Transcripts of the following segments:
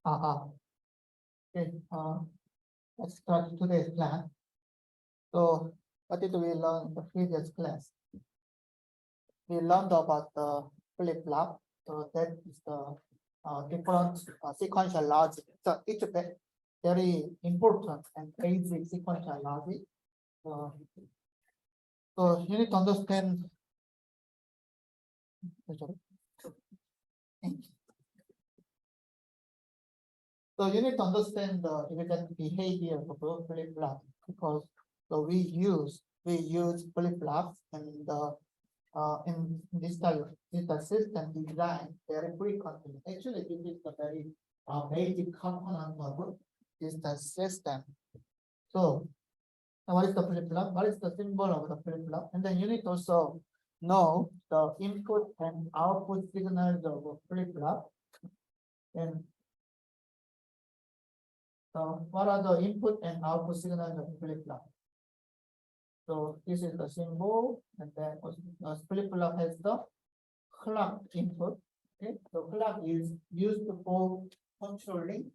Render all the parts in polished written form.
Okay, let's start today's class. So, what did we learn in the previous class? We learned about the flip-flop. So that is the different sequential logic. So it's very important and basic sequential logic. So you need to understand. So you need to understand the exact behavior of a flip-flop because so we use flip-flops and in this type of system design very frequently. Actually, this is the very basic component of this system. So what is the flip-flop? What is the symbol of the flip-flop? And then you need to also know the input and output signals of a flip-flop. And so what are the input and output signals of flip-flop? So this is the symbol, and then flip-flop has the clock input. Okay, so clock is used for controlling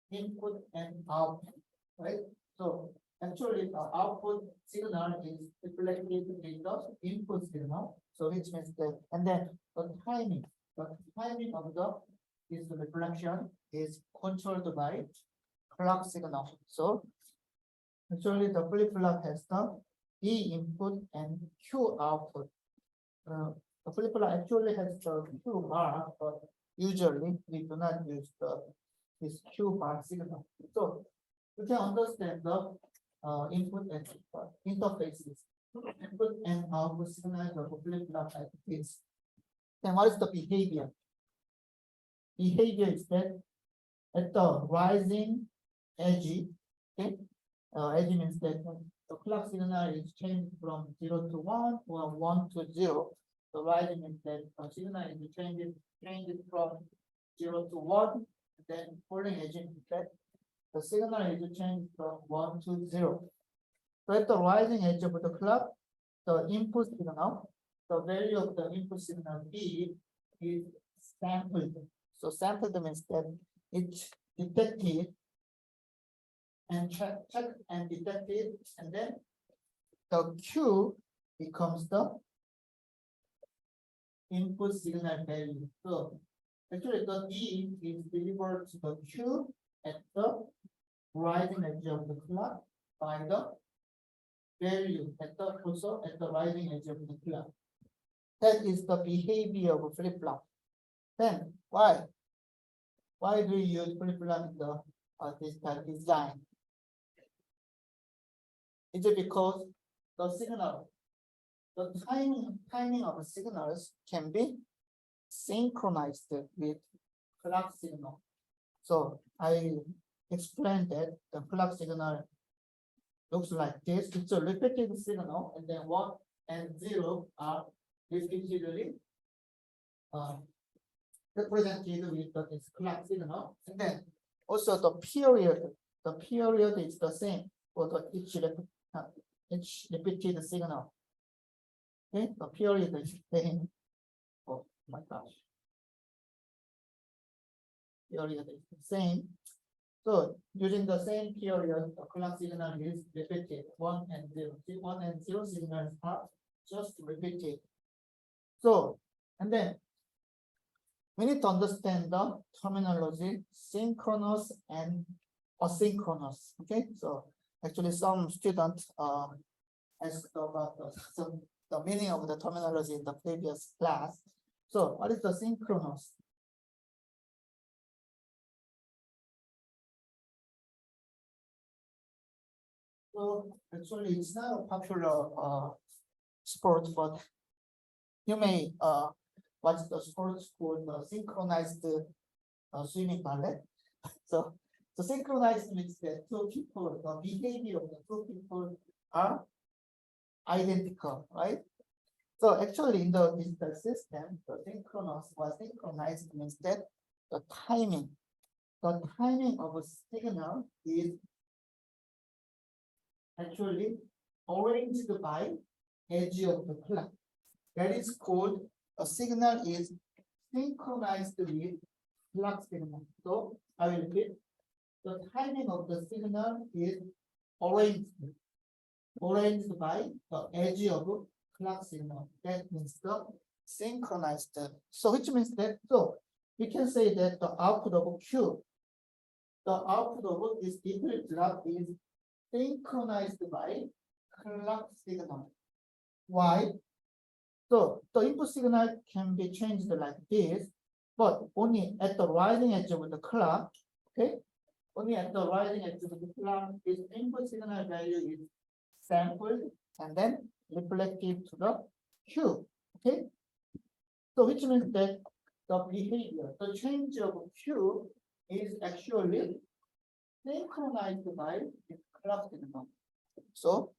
input and output, right? So actually the output signal is reflected in the input signal. So which means that, and then the timing of this reflection is controlled by clock signal. So actually the flip-flop has the E input and Q output. The flip-flop actually has the Q bar, but usually we do not use this Q bar signal. So you can understand the input and interfaces, input and output signals of a flip-flop like this. Then what is the behavior? Behavior is that at the rising edge, okay, edge means that the clock signal is changed from 0 to 1 or 1 to 0. The rising means that the signal is changed from 0 to 1. Then falling edge means that the signal is changed from 1 to 0. So at the rising edge of the clock, the input signal, the value of the input signal B is sampled. So sampled means that it's detected and checked and detected, and then the Q becomes the input signal value. So actually the D is delivered to the Q at the rising edge of the clock by the value also at the rising edge of the clock. That is the behavior of a flip-flop. Then why do we use flip-flop in the this type design? Is it because the signal, the timing of the signals can be synchronized with clock signal? So I explained that the clock signal looks like this. It's a repeated signal, and then 1 and 0 are repeatedly represented with this clock signal. And then also the period is the same for each repeated signal. Okay, the period is the same. Oh my gosh. Period is the same. So using the same period, the clock signal is repeated 1 and 0. 1 and 0 signals are just repeated. So, and then we need to understand the terminology synchronous and asynchronous. Okay, so actually some students asked about the meaning of the terminology in the previous class. So what is the synchronous? So actually it's not a popular sport, but you may watch the sports called synchronized swimming ballet. So synchronized means that two people, the behavior of the two people are identical, right? So actually in the digital system, the synchronous or synchronized means that the timing of a signal is actually arranged by edge of the clock. That is called a signal is synchronized with clock signal. So I will repeat. The timing of the signal is arranged by the edge of clock signal. That means the synchronized. So which means that we can say that the output of Q, the output of this different clock is synchronized by clock signal. Why? So the input signal can be changed like this, but only at the rising edge of the clock. Okay, only at the rising edge of the clock, this input signal value is sampled and then reflected to the Q. Okay, so which means that the behavior, the change of Q is actually synchronized by the clock signal. So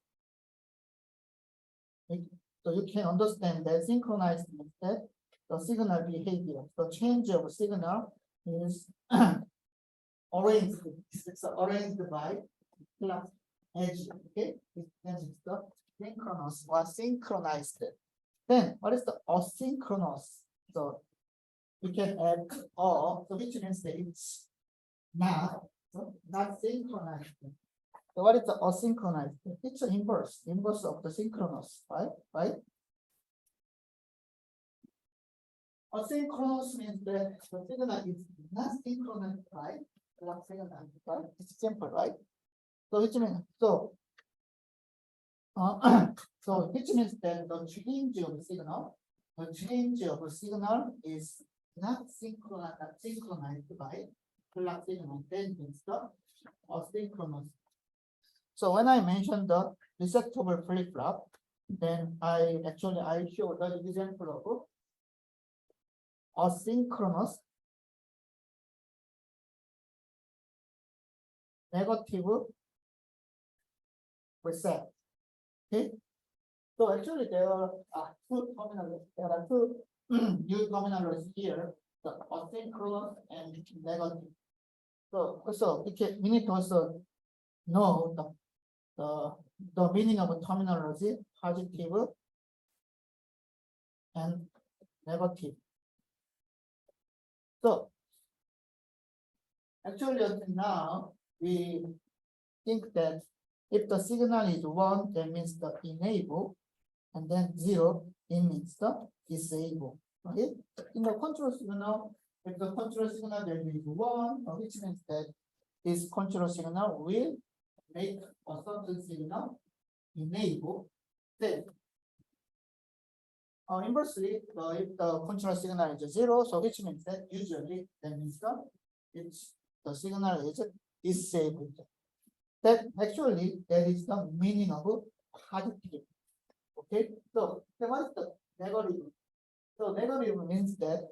you can understand that synchronized means that the signal behavior, the change of signal is arranged. It's arranged by clock edge. Okay, it's the synchronous or synchronized. Then what is the asynchronous? So we can add so which means that it's not synchronized. So what is the asynchronous? It's the inverse of the synchronous, right? Asynchronous means that the signal is not synchronized by clock signal, right? It's simple, right? So which means so which means that the change of signal is not synchronized by clock signal. Then means the asynchronous. So when I mentioned the receptacle flip-flop, then I show the example of asynchronous negative reset. Okay. So actually there are two terminals. There are two new terminals here, the asynchronous and negative. So we need to also know the meaning of terminology, positive and negative. So actually now we think that if the signal is 1, that means the enable, and then 0, it means the disable. Okay? In the control signal, if the control signal value is 1, which means that this control signal will make a certain signal enable. Then inversely, if the control signal is 0, so which means that usually that means the signal is disabled. That actually that is the meaning of positive. Okay, so what is the negative? So negative means that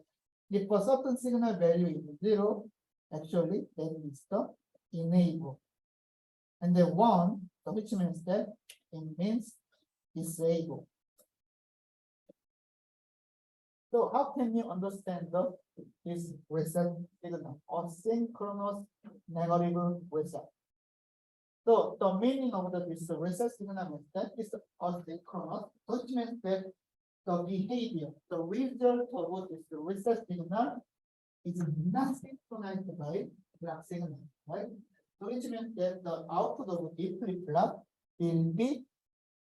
if a certain signal value is 0, actually that is the enable. And then 1, so which means that it means disable. So how can you understand this reset signal, asynchronous negative reset? So the meaning of this reset signal is that it's asynchronous, which means that the behavior, the result of this reset signal is not synchronized by clock signal, right? So which means that the output of the flip-flop will be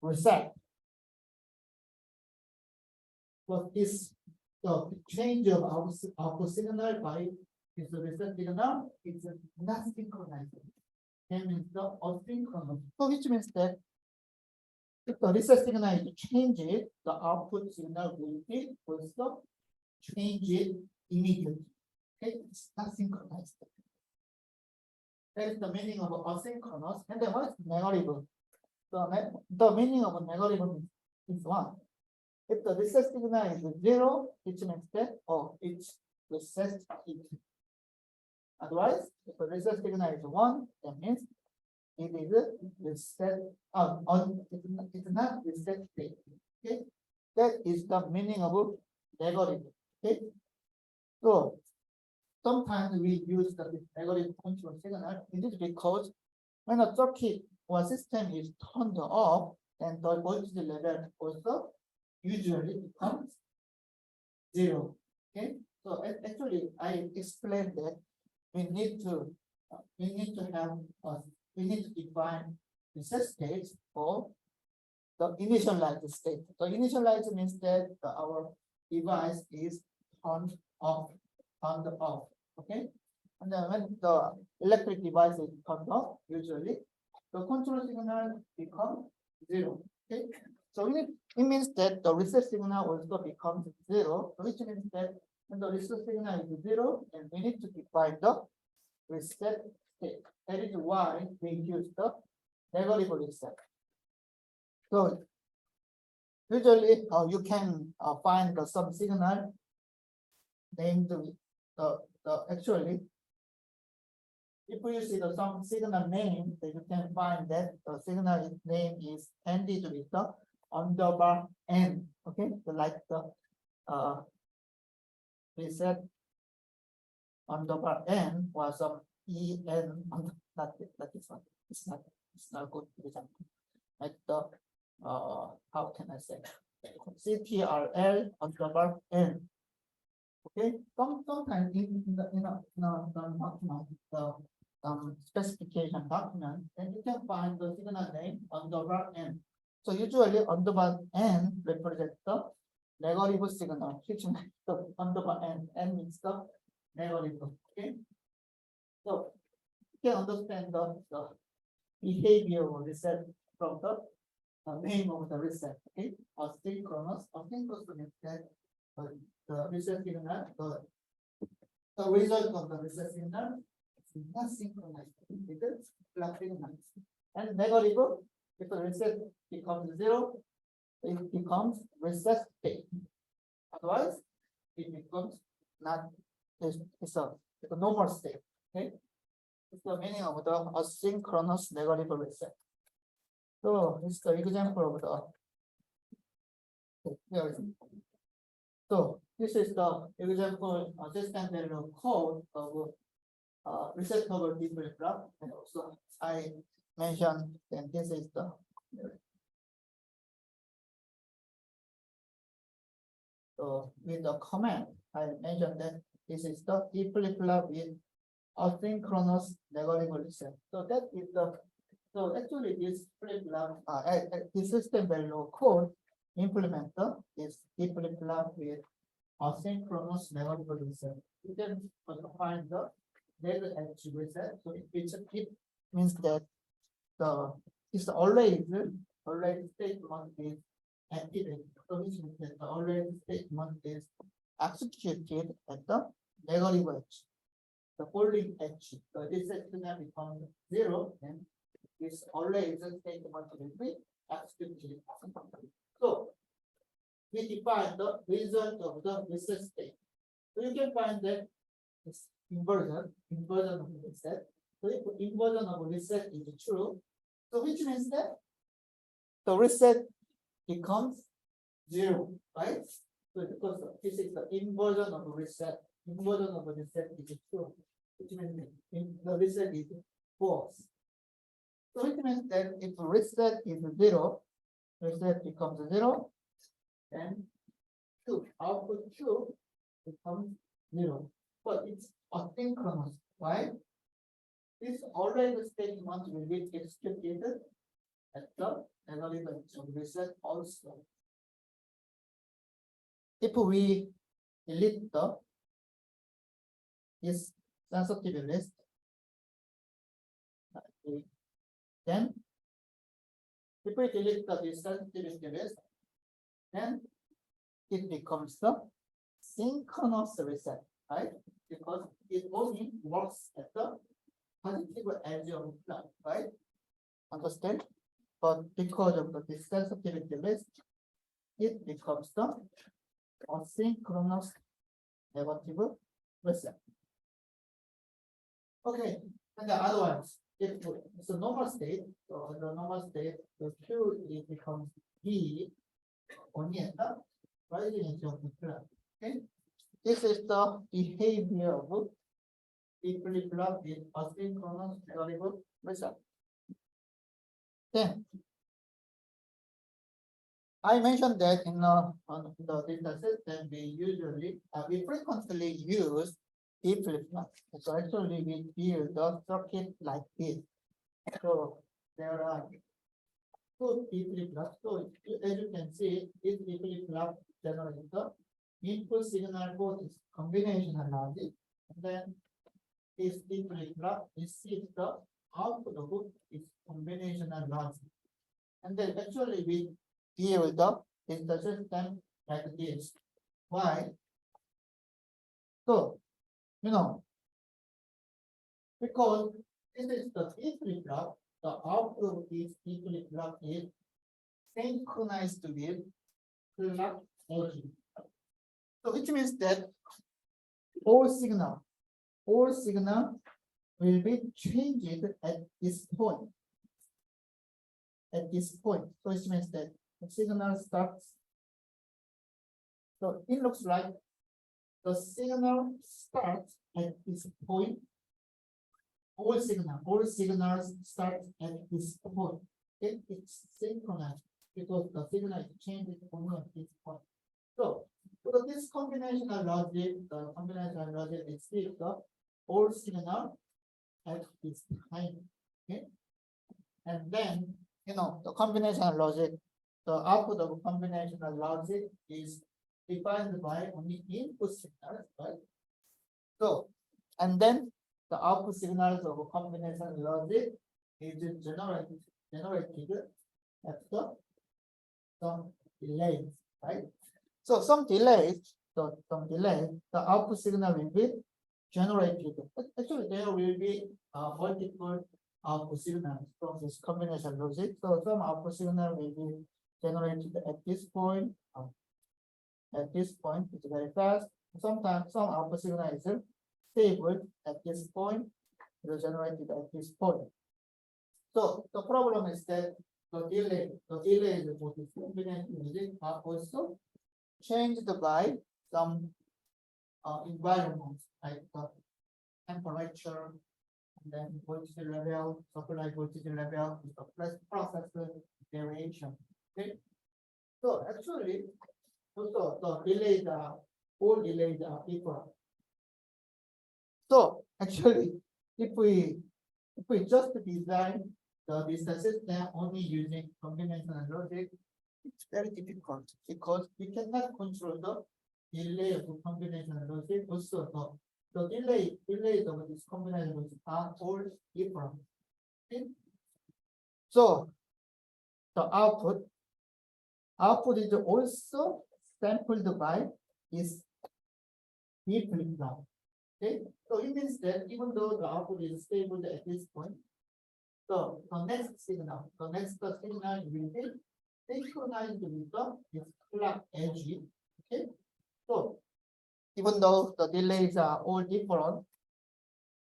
reset. So the change of output signal by this reset signal is not synchronized. That means the asynchronous. So which means that if the reset signal is changed, the output signal will be also changed immediately. Okay, it's not synchronized. That is the meaning of asynchronous. And then what is negative? So the meaning of negative is 1. If the reset signal is 0, which means that it's reset. Otherwise, if the reset signal is 1, that means it is reset. It's not reset state. Okay, that is the meaning of negative. Okay, so sometimes we use the negative control signal. It is because when a circuit or system is turned off, then the voltage level also usually becomes 0. Okay, So actually, I explained that we need to have we need to define reset states for the initialized state. The initialized means that our device is turned off, okay? And then when the electric device is turned off, usually the control signal becomes 0. Okay, so it means that the reset signal also becomes 0, which means that when the reset signal is 0, and we need to define the reset state. That is why we use the negative reset. So usually you can find some signal named actually, if you see some signal name, then you can find that the signal name is ended with the underbar n. Okay, so like the reset underbar n was some en. Not this one. It's not good example. Like the how can I say? CTRL underbar n. Okay, sometimes in the document, the specification document, then you can find the signal name underbar n. So usually underbar n represents the negative signal, which means the underbar n means the negative. Okay, so you can understand the behavior of reset from the name of the reset. Okay, asynchronous means that the reset signal, the result of the reset signal is not synchronized with the clock signal. And negative, if the reset becomes 0, it becomes reset state. Otherwise, it becomes not, it's a normal state. Okay, it's the meaning of the asynchronous negative reset. So this is the example of the. So this is the example system value code of resetable deep flip-flop, and also I mentioned that this is the so with the command I mentioned that this is the deep flip-flop with asynchronous negative reset. So that is the actually this flip-flop this system value code implement this deep flip-flop with asynchronous negative reset. You can find the negative edge reset. So it means that it's always statement is activated. So which means that the already statement is executed at the negative edge. The holding edge. The reset signal becomes 0, and this already statement will be executed. So we define the result of the reset state. So you can find that it's inversion of reset. So if inversion of reset is true, so which means that the reset becomes 0, right? So because this is the inversion of reset. Inversion of reset is true, which means the reset is false. So it means that if reset is 0, reset becomes 0. And output 2 becomes 0, but it's asynchronous. Why? This already statement will be executed at the negative edge of reset also. If we delete this sensitivity list, then if we delete this sensitivity list, then it becomes the synchronous reset, right? Because it only works at the positive edge of the clock, right? Understand? But because of the sensitivity list, it becomes the asynchronous negative reset. Okay, and the other ones, if it's a normal state, so in the normal state, the Q it becomes B only at the rising edge of the clock. Okay, this is the behavior of the flip-flop with asynchronous negative reset. Then I mentioned that in on the data system, we frequently use E flip-flop. So actually we build the circuit like this. So there are two E flip-flops. So as you can see, this E flip-flop generates the input signal for this combinational logic. And then this E flip-flop receives the output of its combinational logic. And then actually we build the system like this. Why? So, because this is the E flip-flop, the output of this E flip-flop is synchronized with clock edge. So which means that all signal will be changed at this point. At this point. So it means that the signal starts. So it looks like the signal starts at this point. All signals start at this point. It's synchronized because the signal is changing only at this point. So this combinational logic, is still the all signal at this time. Okay. And then the combinational logic, the output of combinational logic is defined by only input signals, right? So, and then the output signals of combinational logic is generated after some delays, right? So some delays, the output signal will be generated. Actually, there will be multiple output signals from this combination logic. So some output signal will be generated at this point. At this point, it's very fast. Sometimes some output signal is stable at this point. It is generated at this point. So the problem is that the delays for this combination logic are also changed by some environments like the temperature, and then voltage level, supply voltage level, the process variation. Okay. So actually, also the delays are all delays are equal. So actually, if we just design the distance system only using combinational logic, it's very difficult because we cannot control the delay of combinational logic. Also, the delays of this combinational logic are all different. Okay? So the output is also sampled by this E flip-flop. Okay, so it means that even though the output is stable at this point, so the next signal will be synchronized with this clock edge. Okay, so even though the delays are all different,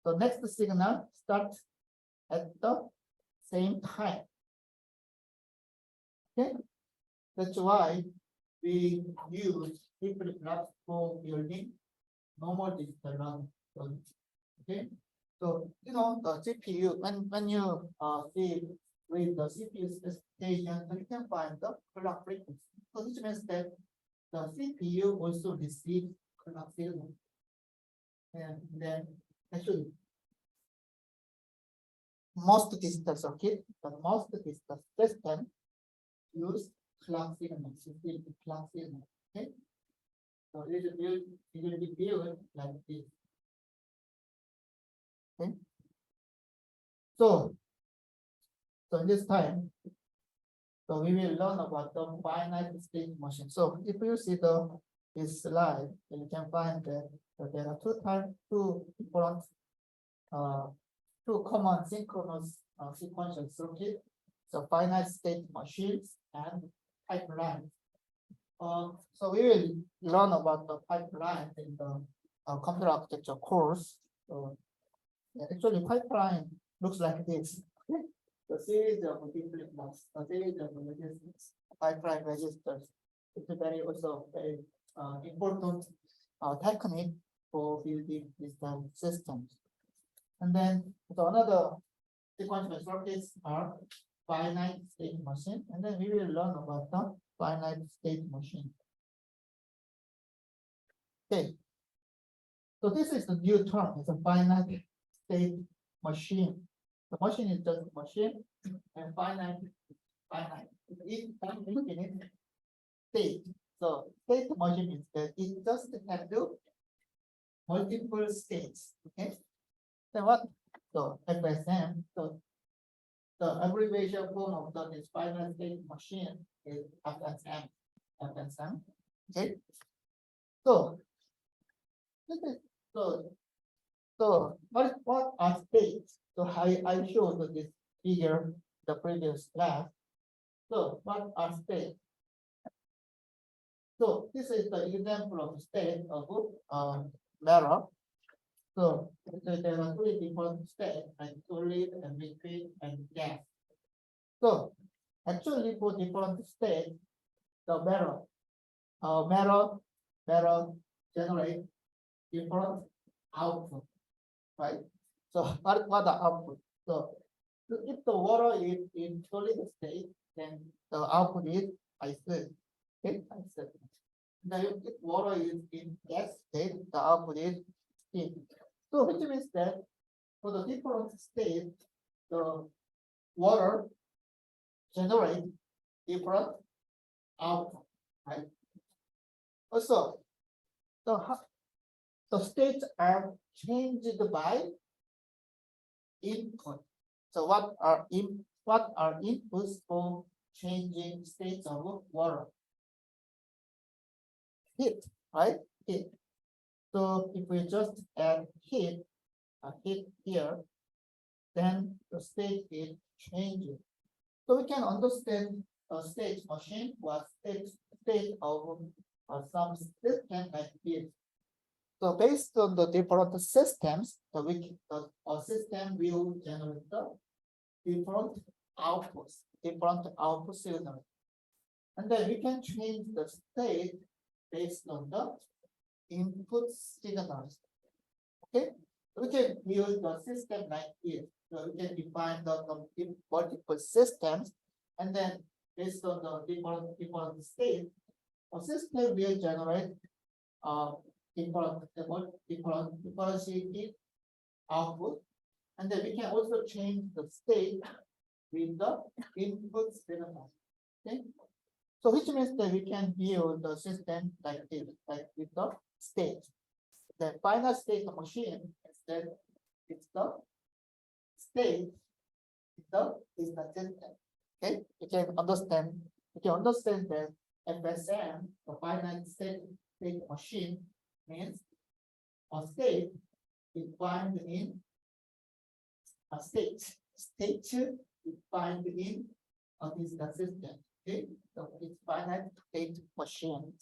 the next signal starts at the same time. Okay, that's why we use E flip-flops for building normal digital logic. Okay, so the CPU when you see with the CPU specification, you can find the clock frequency. So this means that the CPU also receives clock signal, and then actually most digital circuit, most digital system use clock signal, clock signal. Okay, so it will be built like this. Okay. So in this time, so we will learn about the finite state machine. So if you see this slide, you can find that there are two different two common synchronous sequential circuit. So finite state machines and pipelines. So we will learn about the pipeline in the computer architecture course. So actually, pipeline looks like this. The series of flip-flops, a series of resistors, pipeline resistors. It's a very important technique for building these systems. And then so another sequential circuits are finite state machine, and then we will learn about the finite state machine. Okay. So this is the new term. It's a finite state machine. The machine is just a machine, and finite. Infinite state. So state machine means that it just can do multiple states. Okay. Then what? So FSM. So the abbreviation form of this finite state machine is FSM. FSM. Okay. So this is so what are states? So I showed this figure the previous class. So what are states? So this is the example of state of matter. So there are three different states, like solid and liquid and gas. So actually for different states, the matter generate different output, right? So what the output? So if the water is in solid state, then the output is acid. Okay, acid. Now if water is in gas state, the output is steam. So which means that for the different states, the water generate different output, right? Also, the states are changed by input. So what are inputs for changing states of water? Heat, right? Heat. So if we just add heat here, then the state is changing. So we can understand a state machine was state of some system like this. So based on the different systems, a system will generate the different output signals. And then we can change the state based on the input signals. Okay, we can build the system like this. So we can define the multiple systems, and then based on the different states, a system will generate differentiated output, and then we can also change the state with the input signal. Okay, so which means that we can build the system like this, like with the state. The final state of machine is that it's the state is the system. Okay, you can understand that FSM, the finite state machine, means a state defined in a state defined in this system. Okay, so it's finite state machine.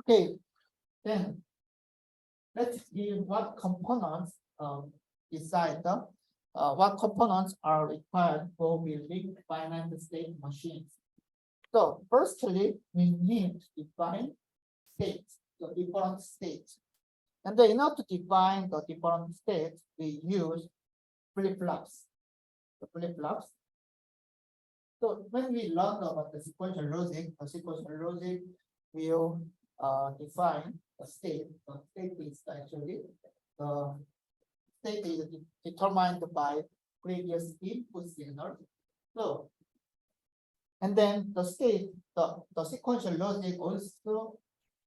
Okay, then let's see what components beside the what components are required for building finite state machines. So firstly, we need to define states, the different states. And then in order to define the different states, we use flip-flops. The flip-flops. So when we learn about the sequential logic will define the state. The state is actually the state is determined by previous input signal. So, and then the state, the sequential logic also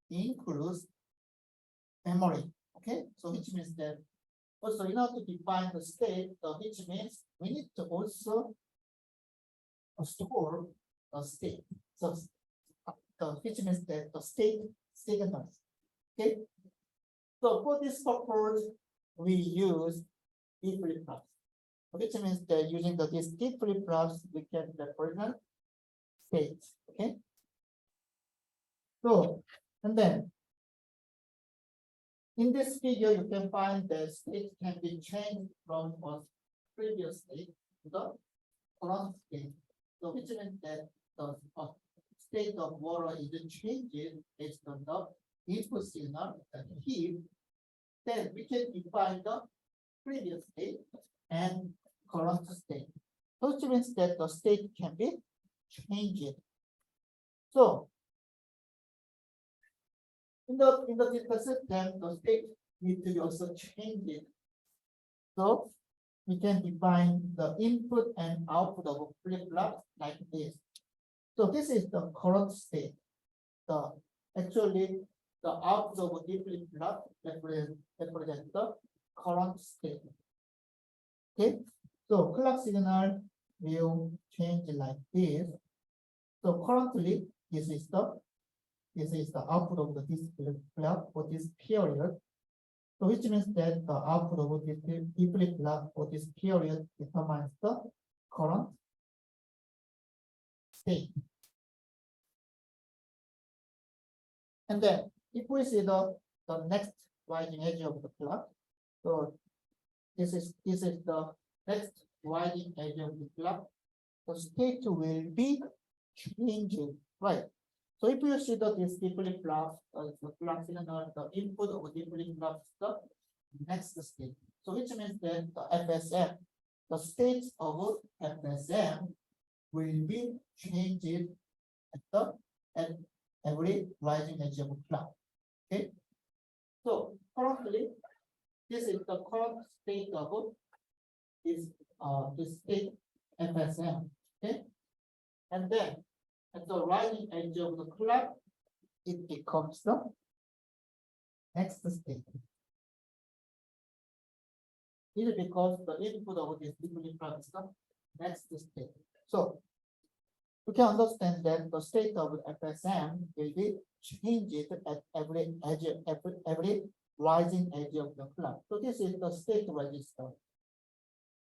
includes memory. Okay, so which means that also in order to define the state, which means we need to also store the state. So which means that the state signals. Okay, so for this purpose, we use D flip-flops, which means that using these D flip-flops, we can represent states. Okay, so and then in this figure, you can find that state can be changed from a previous state to the current state. So which means that the state of water is changing based on the input signal and heat. Then we can define the previous state and current state. Which means that the state can be changed. So in the digital system, the state need to be also changed. So we can define the input and output of a flip-flop like this. So this is the current state. Actually the output of a flip-flop represents the current state. Okay, so clock signal will change like this. So currently this is the output of the display flip for this period. So which means that the output of this flip flop for this period determines the current state. And then if we see the next rising edge of the clock, so this is the next rising edge of the clock, the state will be changing, right? So if you see that this flip flop, the clock signal, the input of the flip flop is the next state. So which means that the FSM, the state of FSM will be changed at every rising edge of the clock. Okay. So currently, this is the current state of this state FSM. Okay. And then at the rising edge of the clock, it becomes the next state. It is because the input of this different clock is the next state. So we can understand that the state of FSM will be changed at every edge, every rising edge of the clock. So this is the state register.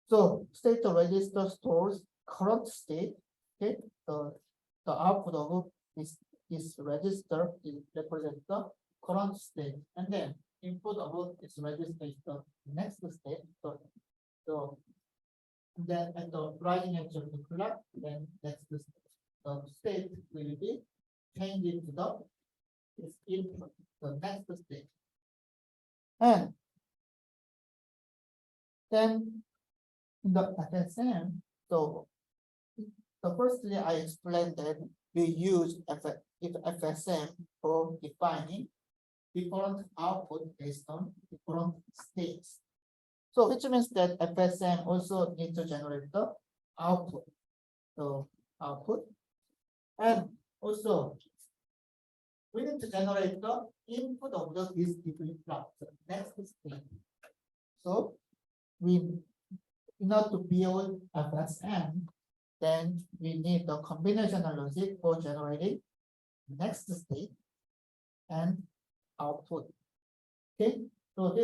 So state register stores current state. Okay, the output of this register is represents the current state, and then input of this register is the next state. So then at the rising edge of the clock, then next the state will be changed to this input, the next state. And then in the FSM, so firstly I explained that we use FSM for defining different output based on different states. So which means that FSM also needs to generate the output. So output, and also we need to generate the input of these different blocks. Next state. So in order to build FSM, then we need the combinational logic for generating next state and output. Okay, so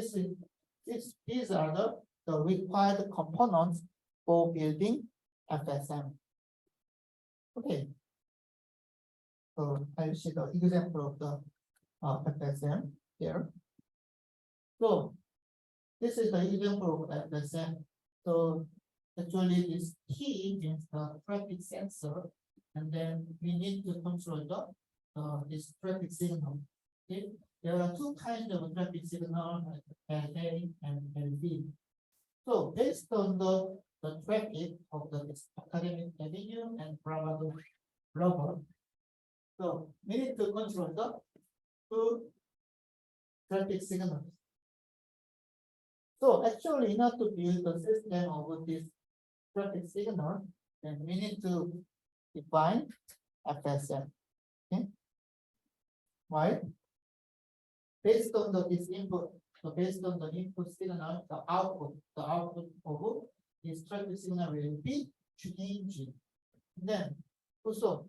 these are the required components for building FSM. Okay, so I see the example of the FSM here. So this is the example of FSM. So actually this T means the traffic sensor, and then we need to control this traffic signal. Okay, there are two kinds of traffic signal, LA and LB. So based on the traffic of this academic avenue and Bravado Global, so we need to control the two traffic signals. So actually, in order to build the system of this traffic signal, then we need to define FSM. Okay, why? Based on this input, so based on the input signal, the output of this traffic signal will be changing. And then also,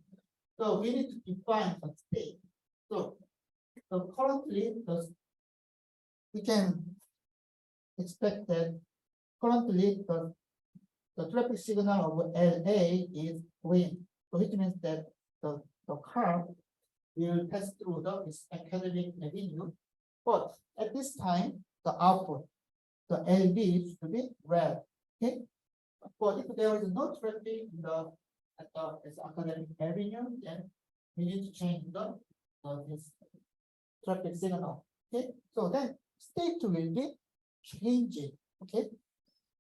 so we need to define a state. So currently, we can expect that currently the traffic signal of LA is green. So which means that the car will pass through this academic avenue. But at this time, the output, the LB should be red. Okay. But if there is no traffic at this academic avenue, then we need to change this traffic signal. Okay. So then state will be changing. Okay.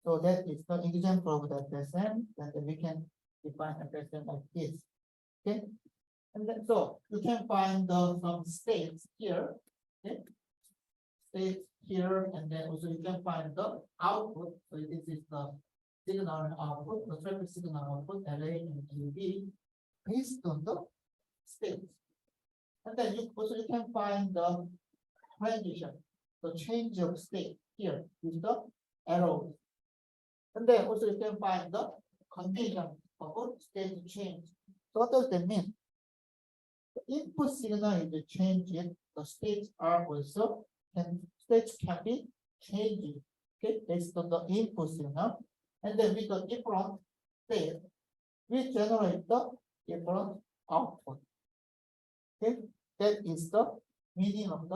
So that is the example of the FSM, and we can define FSM like this. Okay. And then so you can find the some states here. Okay. States here, and then also you can find the output. So this is the signal output, the traffic signal output, LA and UB, based on the states. And then you also you can find the transition, the change of state here with the arrows. And then also you can find the condition of state change. So what does that mean? The input signal is changing, the states are also, and states can be changing, okay, based on the input signal. And then with the different state, we generate the different output. Okay, that is the meaning of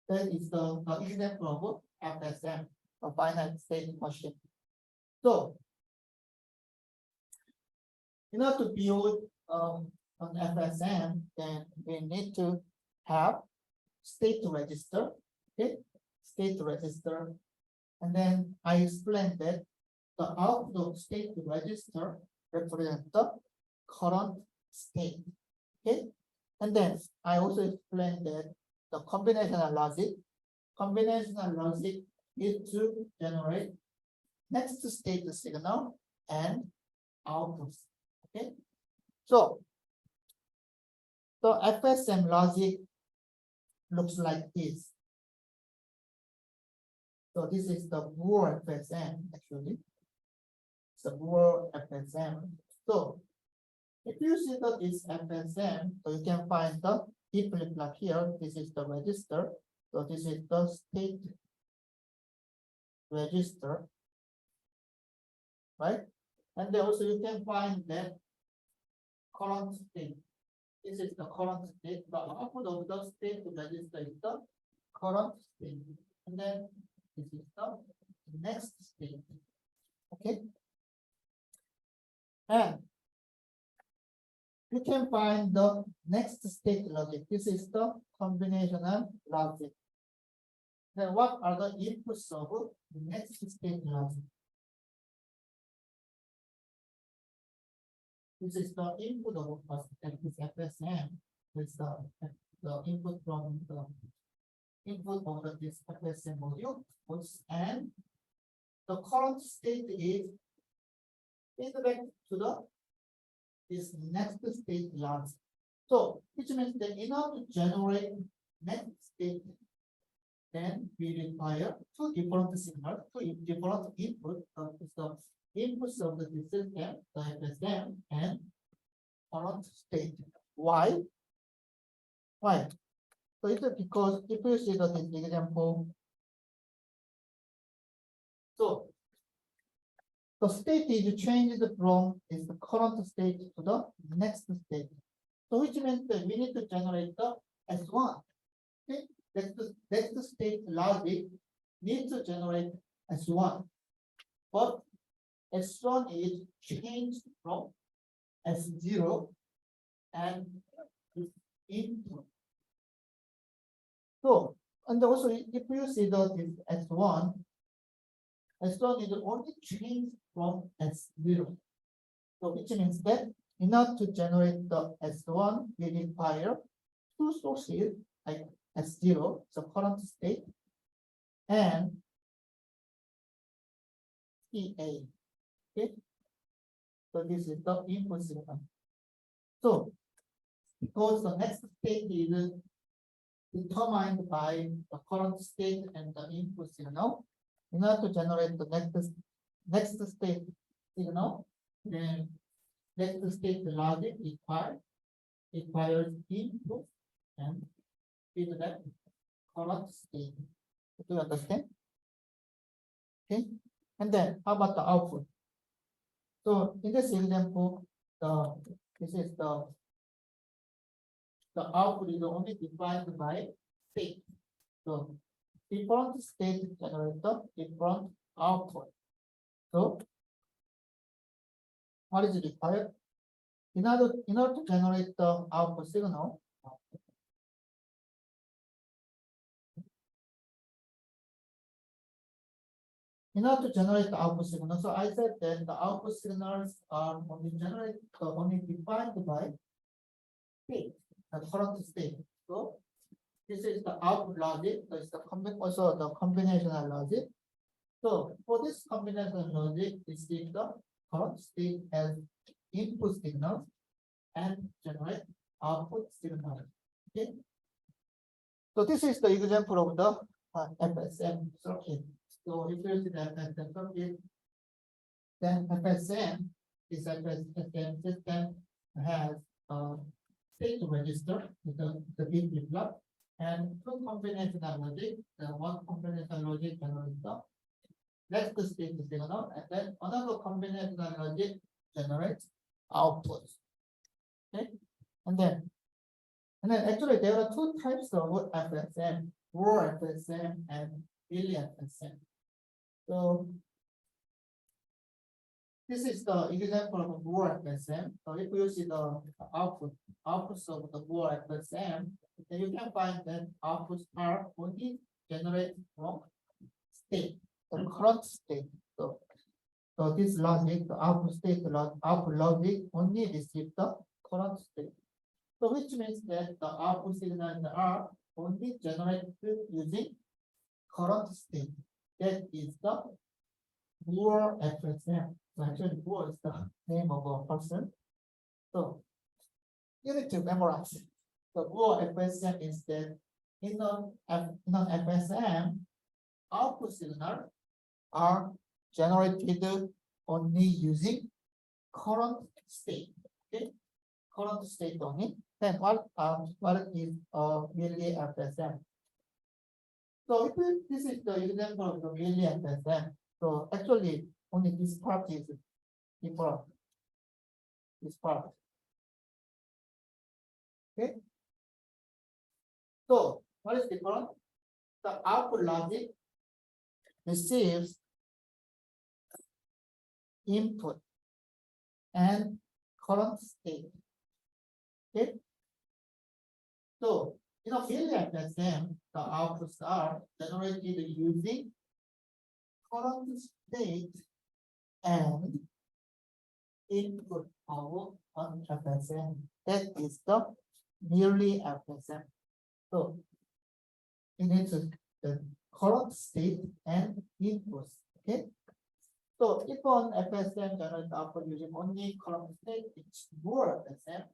that is the example of FSM, a finite state machine. So, in order to build an FSM, then we need to have state register, okay, state register, and then I explained that the output of state register represents the current state, okay, and then I also explained that the combinational logic is to generate next state signal and outputs, okay. So the FSM logic looks like this. So this is the Moore FSM actually. It's the Moore FSM. So if you see that this FSM, so you can find the D flip-flop here. This is the register. So this is the state register, right? And then also you can find that current state. This is the current state. The output of the state register is the current state. And then this is the next state. Okay. And you can find the next state logic. This is the combinational logic. Then what are the inputs of the next state logic? This is the input of this FSM. This is the input from the input of this FSM module. And the current state is feedback to the this next state logic. So which means that in order to generate next state, then we require two different signals, two different inputs. The inputs of the system, the FSM, and current state. Why? Why? So it's because if you see this example, so the state is changed from is the current state to the next state. So which means that we need to generate the S1. Okay, next state logic needs to generate S1, but S1 is changed from S0 and into. So, and also if you see that this S1 is only changed from S0. So which means that in order to generate the S1, we require two sources like S0, the current state, and CA. Okay. So this is the input signal. So because the next state is determined by the current state and the input signal, in order to generate the next state signal, then next state logic requires input and feedback current state. Do you understand? Okay. And then how about the output? So in this example, this is the output is only defined by state. So different state generate the different output. So what is required? In order to generate the output signal, in order to generate the output signal, so I said that the output signals are only defined by state, the current state. So this is the output logic. So it's the also the combinational logic. So for this combinational logic, we see the current state as input signal and generate output signal. Okay. So this is the example of the FSM circuit. So if you see the FSM circuit, then FSM, this FSM system has a state register with the bit flip-flop and two combinational logic. The one combinational logic generates the next state signal, and then another combinational logic generates output. Okay, and then actually there are two types of FSM, Moore FSM and FSM. So this is the example of Moore FSM. So if you see the outputs of the Moore FSM, then you can find that outputs are only generated from state, the current state. So this logic, the output logic only receive the current state. So which means that the output signals are only generated using current state. That is the Moore FSM. So actually Moore is the name of a person. So you need to memorize it. The Moore FSM is that in an FSM, output signals are generated only using current state. Okay, current state only. Then what is really FSM? So if this is the example of the really FSM. So actually only this part is important. This part. Okay. So what is different? The output logic receives input and current state. Okay. So in a really FSM, the outputs are generated using current state and input power on FSM. That is the merely FSM. So you need to the current state and inputs. Okay. So if on FSM generates output using only current state, it's Moore FSM.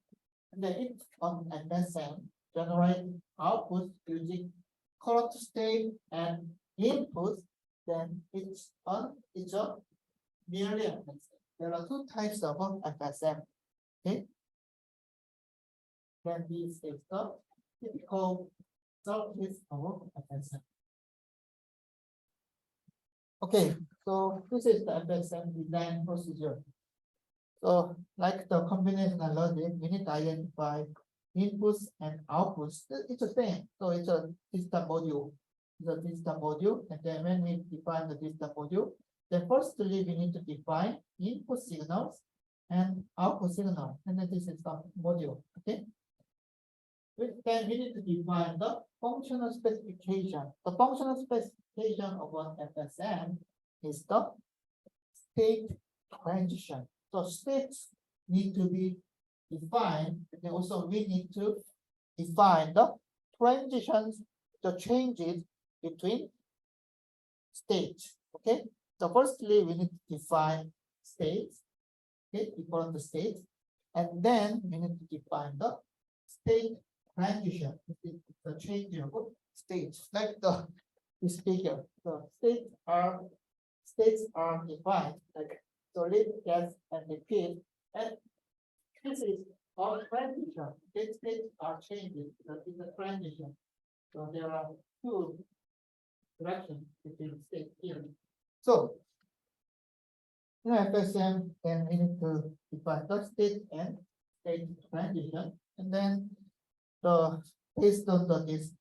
And then if on FSM generate outputs using current state and inputs, then it's a merely FSM. There are two types of FSM. Okay. Then this is the typical circuit of FSM. Okay, so this is the FSM design procedure. So like the combinational logic, we need to identify inputs and outputs. It's the same. So it's a system module. It's a system module. And then when we define the system module, then firstly we need to define input signals and output signal. And then this is the module. Okay. Then we need to define the functional specification. The functional specification of an FSM is the state transition. So states need to be defined, and also we need to define the transitions, the changes between states. Okay. So firstly, we need to define states, okay, different states, and then we need to define the state transition, the change of states, like this figure. So states are defined like solid, gas, and liquid, and this is our transition. These states are changing. That is the transition. So there are two directions between states here. So in FSM, then we need to define the state and state transition, and then based on this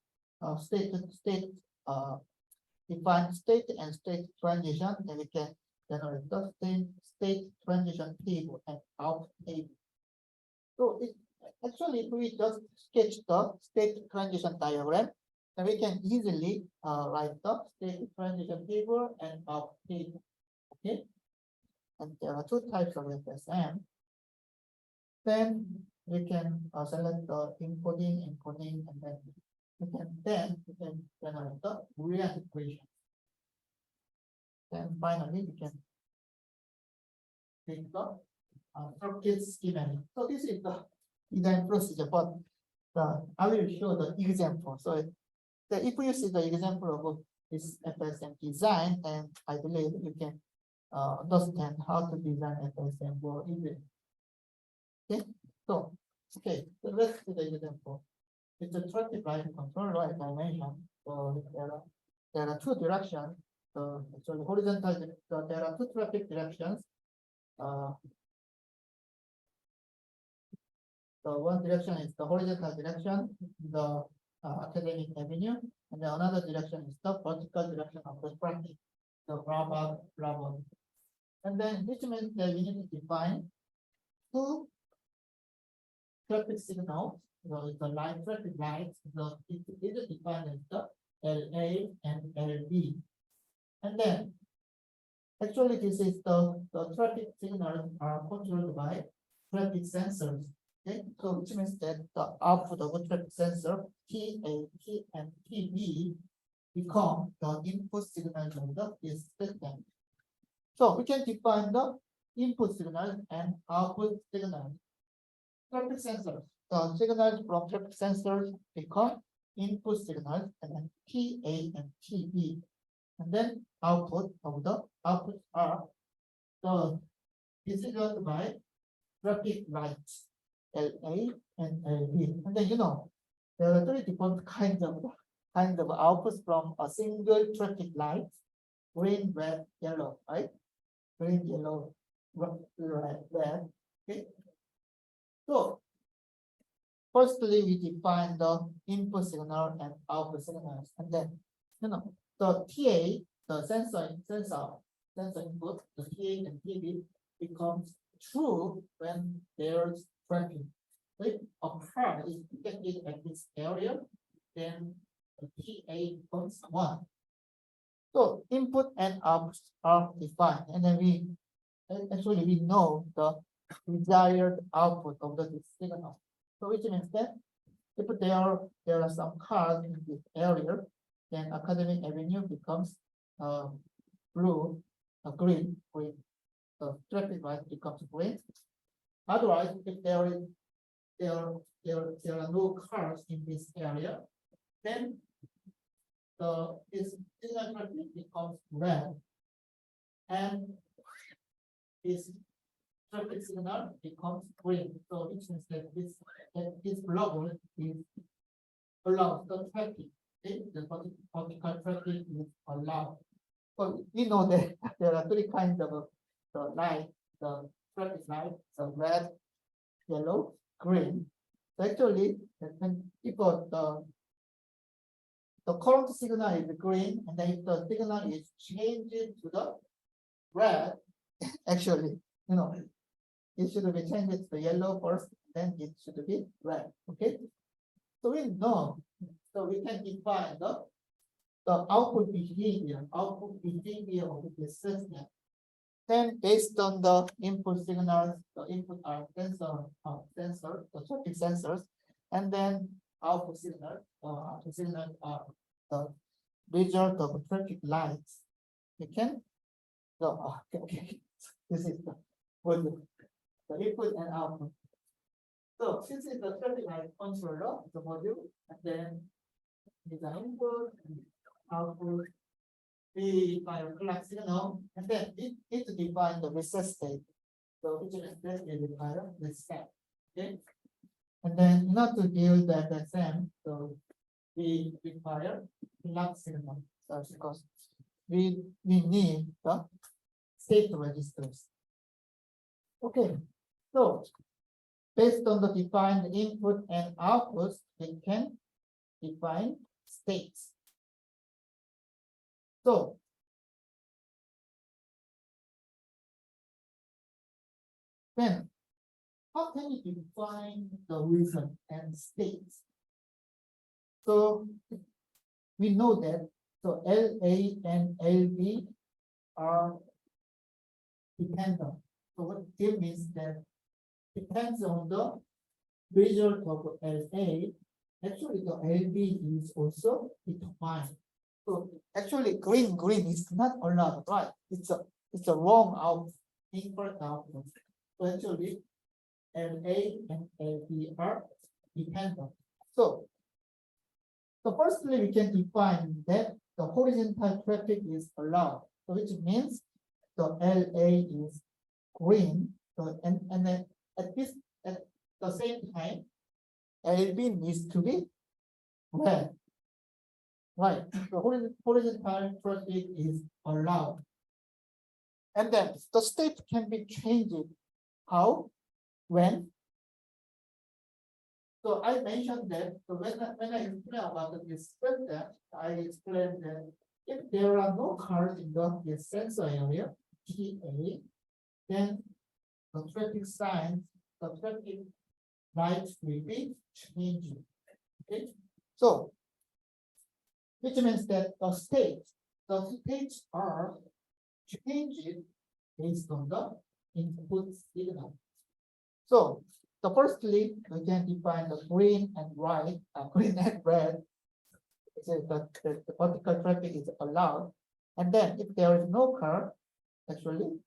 define state and state transition, then we can generate the state transition table and out table. So actually, if we just sketch the state transition diagram, then we can easily write the state transition table and out table. Okay, and there are two types of FSM. Then we can select the encoding, and then we can generate the Boolean equation. Then finally, we can take the circuit schematic. So this is the design procedure, but I will show the example. So if you see the example of this FSM design, and I believe you can understand how to design FSM more easily. Okay, so let's see the example. It's a traffic light controller, as I mentioned. So there are two directions. Actually horizontal. So there are two traffic directions. So one direction is the horizontal direction, the academic avenue, and then another direction is the vertical direction of the traffic, the blah. And then which means that we need to define two traffic signals. So it's the line traffic lights. It is defined as the LA and LB. And then actually this is the traffic signals are controlled by traffic sensors. Okay, so which means that the output of a traffic sensor TA, T, and TB become the input signals of this system. So we can define the input signal and output signal. Traffic sensors. The signals from traffic sensors become input signals, and then TA and TB. And then output of the outputs are the designed by traffic lights, LA and LB. And then there are three different kinds of outputs from a single traffic light: green, red, yellow, right? Green, yellow, red. Okay. So firstly, we define the input signal and output signals, and then the TA, the sensor input, the TA and TB becomes true when there's traffic. If a car is detected at this area, then the TA becomes 1. So input and output are defined, and then we know the desired output of the signal. So which means that if there are some cars in this area, then academic avenue becomes blue, green. The traffic light becomes green. Otherwise, if there are no cars in this area, then this signal traffic becomes red, and this traffic signal becomes green. So which means that this block is allows the traffic. The vertical traffic is allowed. So we know that there are three kinds of the light, the traffic light, the red, yellow, green. So actually, if the current signal is green, and then if the signal is changed to the red, actually, it should be changed to yellow first, then it should be red. Okay. So we know, so we can define the output behavior of the system. Then based on the input signals, the input are the traffic sensors, and then output signals are the result of traffic lights. We can okay. This is the input and output. So this is the traffic light controller, the module, and then is the input and output. We define a clock signal, and then it needs to define the reset state. So which is that we require reset. Okay. And then in order to build the FSM, so we require clock signal. So because we need the state registers. Okay. So based on the defined input and outputs, we can define states. So then how can we define the reason and states? So we know that so LA and LB are dependent. So what it means that depends on the result of LA, actually the LB is also defined. So actually green is not allowed, right? It's a wrong out input output. So actually LA and LB are dependent. So firstly we can define that the horizontal traffic is allowed. So which means the LA is green. So and then at the same time, LB needs to be red. Right. So horizontal traffic is allowed. And then the state can be changed. How? When? So I mentioned that when I explain about this system, I explained that if there are no cars in the sensor area, TA, then the traffic signs, the traffic lights will be changing. Okay. So which means that the states are changing based on the input signal. So the firstly, we can define the green and white, green and red. The vertical traffic is allowed. And then if there is no car, actually,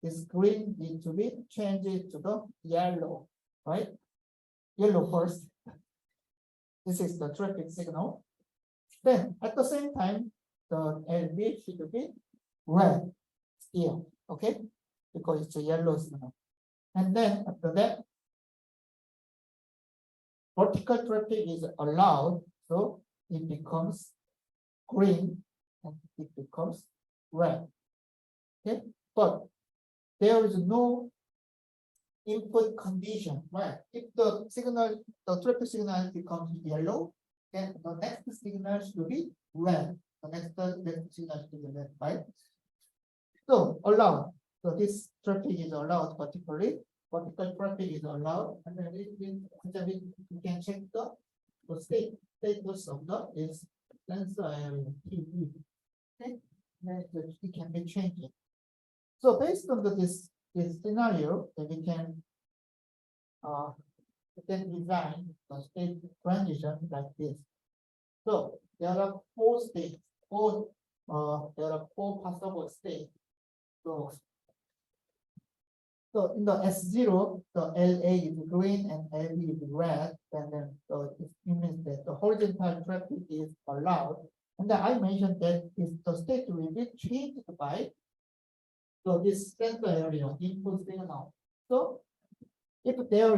this green needs to be changed to the yellow, right? Yellow first. This is the traffic signal. Then at the same time, the LB should be red still, okay? Because it's a yellow signal. And then after that, vertical traffic is allowed, so it becomes green and it becomes red. Okay, but there is no input condition, right? If the traffic signal becomes yellow, then the next signal should be red. The next signal should be red, right? So allowed. So this traffic is allowed, particularly vertical traffic is allowed, and then we can check the status of the sensor area TV. Okay, then it can be changed. So based on this scenario, that we can design the state transition like this. So there are four states. There are four possible states. So in the S0, the LA is green and LB is red, and then it means that the horizontal traffic is allowed. And then I mentioned that the state will be changed by this sensor area input signal. So if there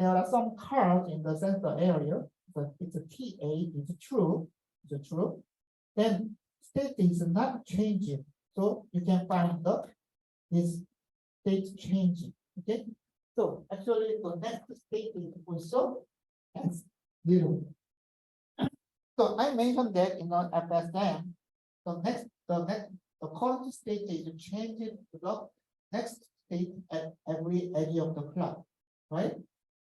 are some cars in the sensor area, but it's a TA, it's true, then state is not changing. So you can find this state changing. Okay. So actually the next state is also S0. So I mentioned that in our FSM, the current state is changing to the next state at every edge of the clock, right?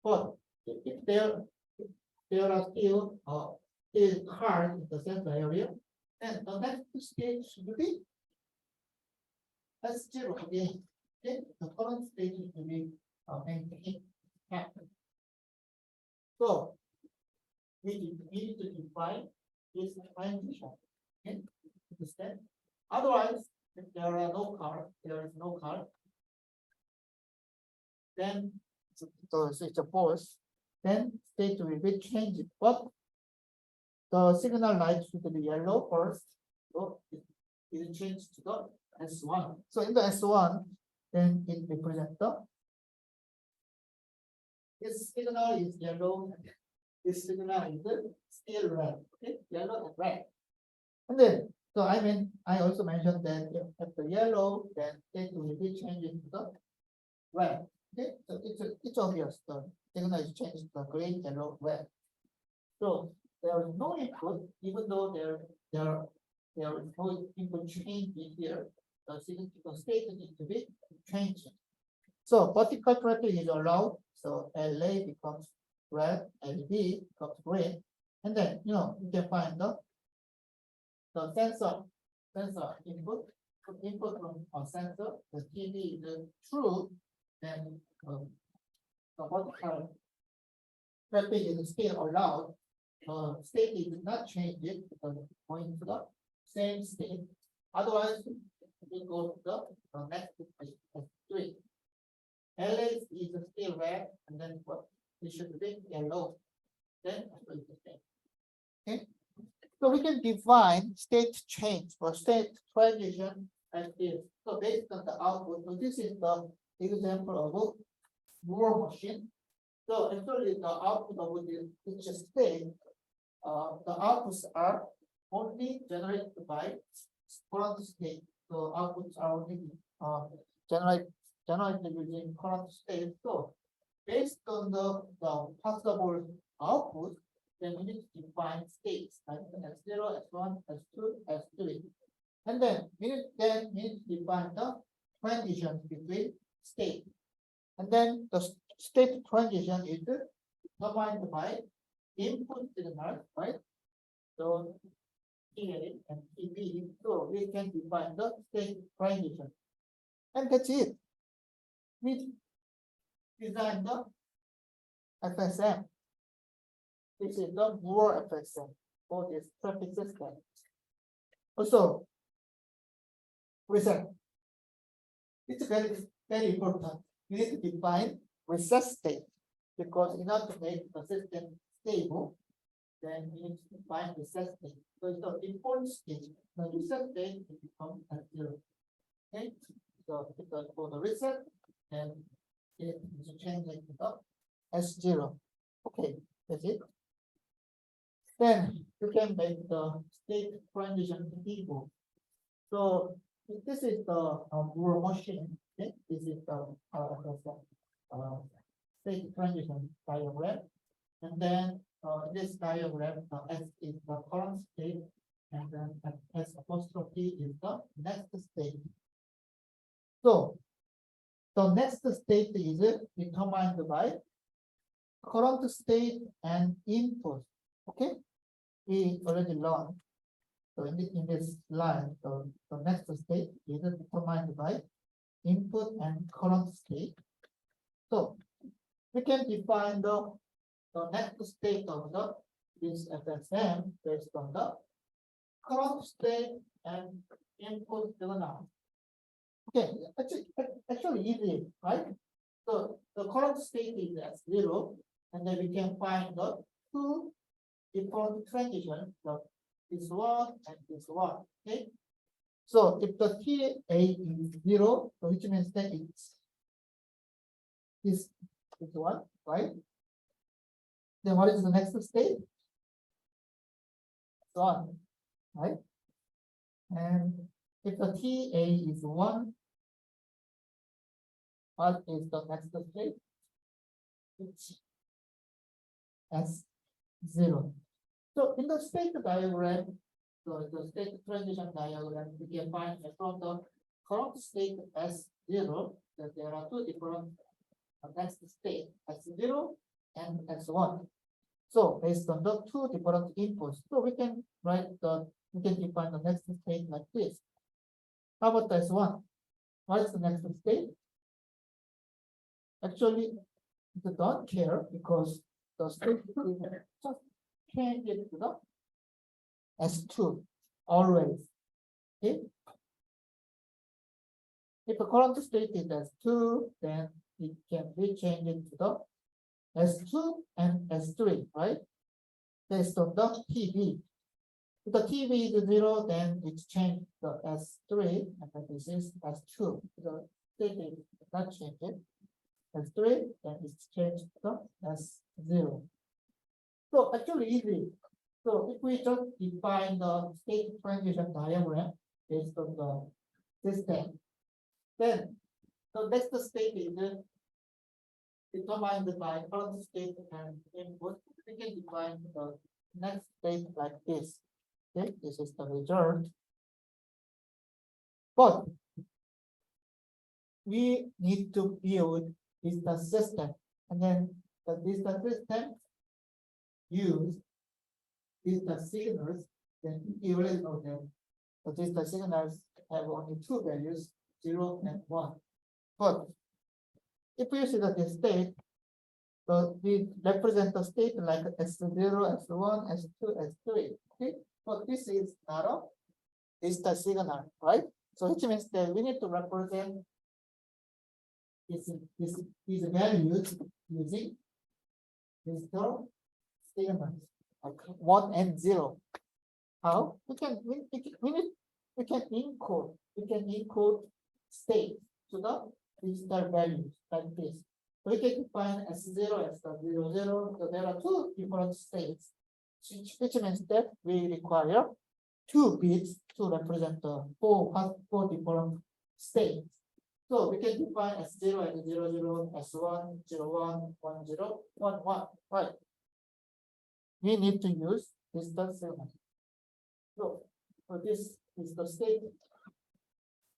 But if there are still cars in the sensor area, then the next state should be S0 again. Okay? The current state should be maintained. So we need to define this transition. Okay? Understand? Otherwise, if there is no car, then it's a false. Then state will be changed, but the signal light should be yellow first. So it changed to the S1. So in the S1, then it represents this signal is yellow. This signal is still red. Okay, yellow and red. And then, so I also mentioned that if the yellow, then it will be changing to the red. Okay, so it's obvious. The signal is changed to green, yellow, red. So there is no input, even though there is no input change here. The state needs to be changed. So vertical traffic is allowed. So LA becomes red, LB becomes green, and then you can find the sensor input from a sensor. The TV is true, then the vertical traffic is still allowed, state is not changed because going to the same state. Otherwise, we go to the next S3. LS is still red, and then what it should be yellow. Then it's the same. Okay. So we can define state change or state transition as this. So based on the output, so this is the example of a Moore machine. So actually the output of this each state, the outputs are only generated by current state. So outputs are only generated using current state. So based on the possible output, then we need to define states like S0, S1, S2, S3. And then we need to define the transition between state. And then the state transition is defined by input signal, right? So TA and TB. So we can define the state transition. And that's it. We design the FSM. This is the Moore FSM for this traffic system. Also, reset. It's very important. We need to define reset state because in order to make the system stable, then we need to define reset state. So it's the default state. The reset state will become zero. Okay, so because for the reset, then it is changing to the S0. Okay, that's it. Then you can make the state transition stable. So this is the Moore machine. Okay? This is the state transition diagram. And then this diagram, S is the current state, and then S apostrophe is the next state. So the next state is determined by current state and input. Okay, we already learned. So in this line, the next state is determined by input and current state. So we can define the next state of this FSM based on the current state and input signal. Okay, actually easy, right? So the current state is at 0, and then we can find the two different transitions. So this one and this one. Okay. So if the TA is 0, so which means that it's this one, right? Then what is the next state? So on, right? And if the TA is 1, what is the next state? It's S0. So in the state diagram, so the state transition diagram, we can find that from the current state S0 that there are two different next state S0 and S1. So based on the two different inputs, so we can define the next state like this. How about S1? What is the next state? Actually, we don't care because the state is just change it to the S2 always. Okay. If the current state is S2, then it can be changed to the S2 and S3, right? Based on the TB. If the TB is 0, then it's changed to S3, and then this is S2. The state is not changed. S3, then it's changed to S0. So actually easy. So if we just define the state transition diagram based on the system, then the next state is determined by current state and input. We can define the next state like this. Okay, this is the result. But we need to build distance system, and then the distance system use distance signals. Then you already know that the distance signals have only two values, 0 and 1. But if you see that the state, So we represent the state like S0, S1, S2, S3. Okay, so this is not a digital signal, right? So which means that we need to represent these values using digital signals, like 1 and 0. How? We can encode state to the digital values like this. So we can define S0 as the 00. So there are two different states, which means that we require 2 bits to represent the four different states. So we can define S0 as 00, S1, 01, 10, 11, right? We need to use digital signal. So this is the state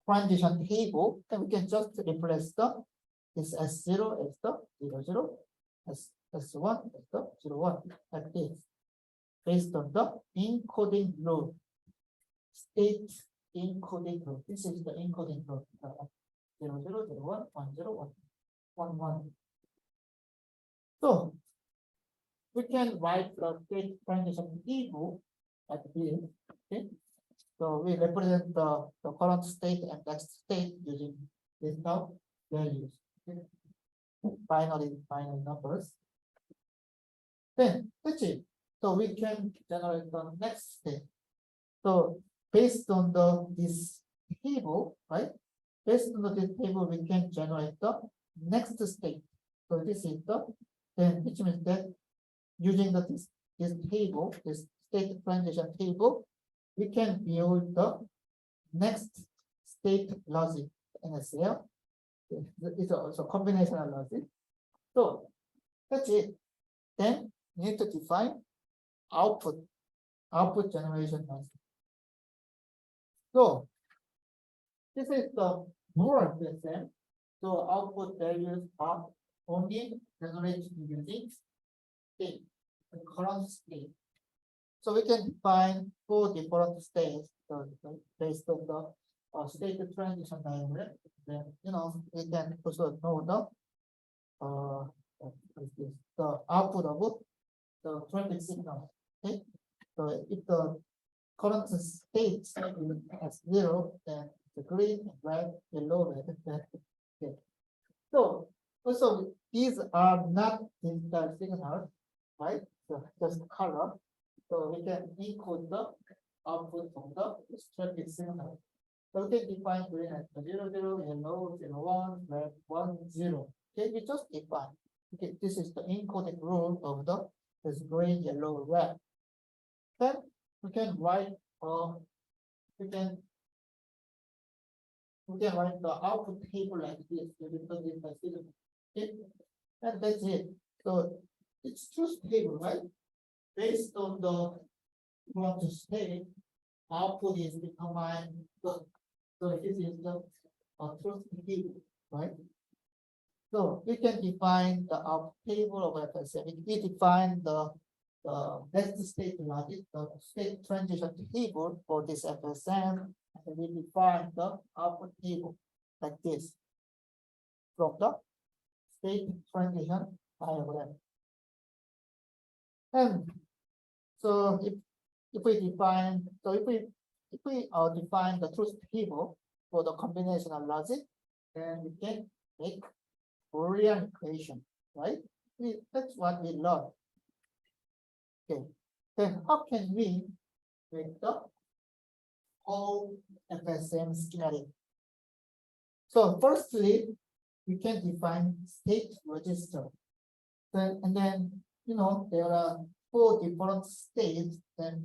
transition table, and we can just replace this S0 as the 00, S1 as the 01, like this, based on the encoding rule. State encoding rule. This is the encoding rule. 00, 01, 10, 11. So we can write the state transition table like this. Okay. So we represent the current state and next state using these values. Okay. Binary numbers. Then that's it. So we can generate the next state. So based on this table, right? Based on this table, we can generate the next state. So this is then which means that using this table, this state transition table, we can build the next state logic NSL. It's also combinational logic. So that's it. Then you need to define output generation logic. So this is the Moore FSM. So output values are only generated using state, the current state. So we can define 4 different states based on the state transition diagram. Then we can also know the output of the traffic signal. Okay, so if the current state is 0, then the green, red, yellow, red. Okay. So also these are not digital signals, right? So just color. So we can encode the output from the traffic signal. So we can define green as 00, yellow, 01, red, 10. Okay, we just define. Okay, this is the encoding rule of this green, yellow, red. Then we can write we can write the output table like this. Okay, and that's it. So it's truth table, right? Based on the current state, output is determined. So this is the truth table, right? So we can define the output table of FSM. We define the next state logic, the state transition table for this FSM, and we define the output table like this from the state transition diagram. And so if we define the truth table for the combinational logic, then we can make Boolean equation, right? That's what we learned. Okay. Then how can we make the whole FSM schematic? So firstly, we can define state register. And then there are 4 different states. And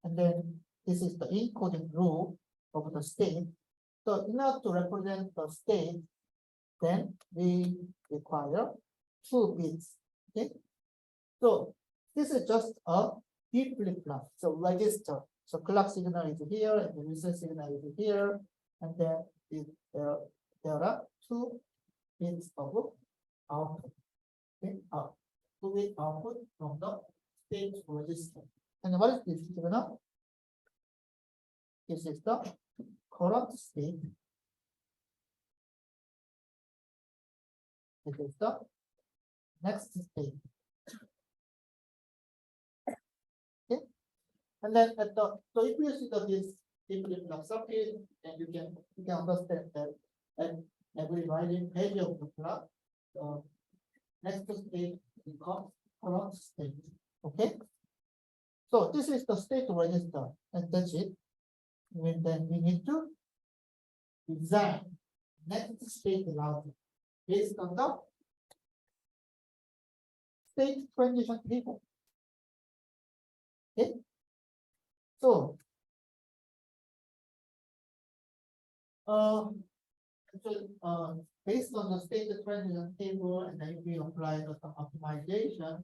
then this is the encoding rule of the state. So in order to represent the state, then we require 2 bits. Okay. So this is just a D flip-flop. So register. So clock signal is here, and the reset signal is here, and then there are 2 bits of output. Okay, 2 bit output from the state register. And what is this signal? This is the current state. This is the next state. Okay, and then at the so if you see that this flip-flop circuit, and you can understand that at every rising edge of the clock, the next state becomes current state. Okay, so this is the state register, and that's it. And then we need to design next state logic based on the state transition table. Okay, so actually, based on the state transition table, and then if we apply the optimization,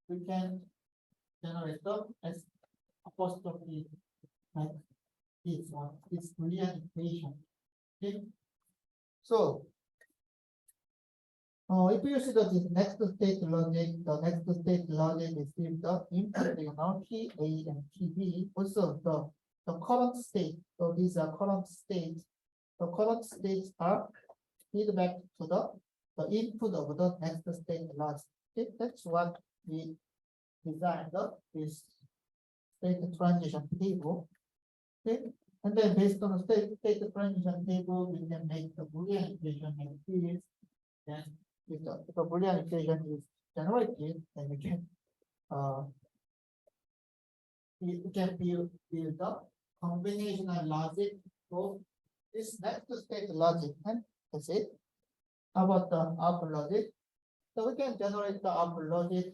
we can generate the as apostrophe like this one, this Boolean equation. Okay, so if you see that this next state logic, the next state logic is give the input signal P A and P B. Also the current state. So these are current states. The current states are feedback to the input of the next state logic. Okay, that's what we designed this state transition table. Okay, and then based on the state transition table, we can make the Boolean equation like this. Then if the Boolean equation is generated, then we can build the combinational logic of this next state logic, and that's it. How about the output logic? So we can generate the output logic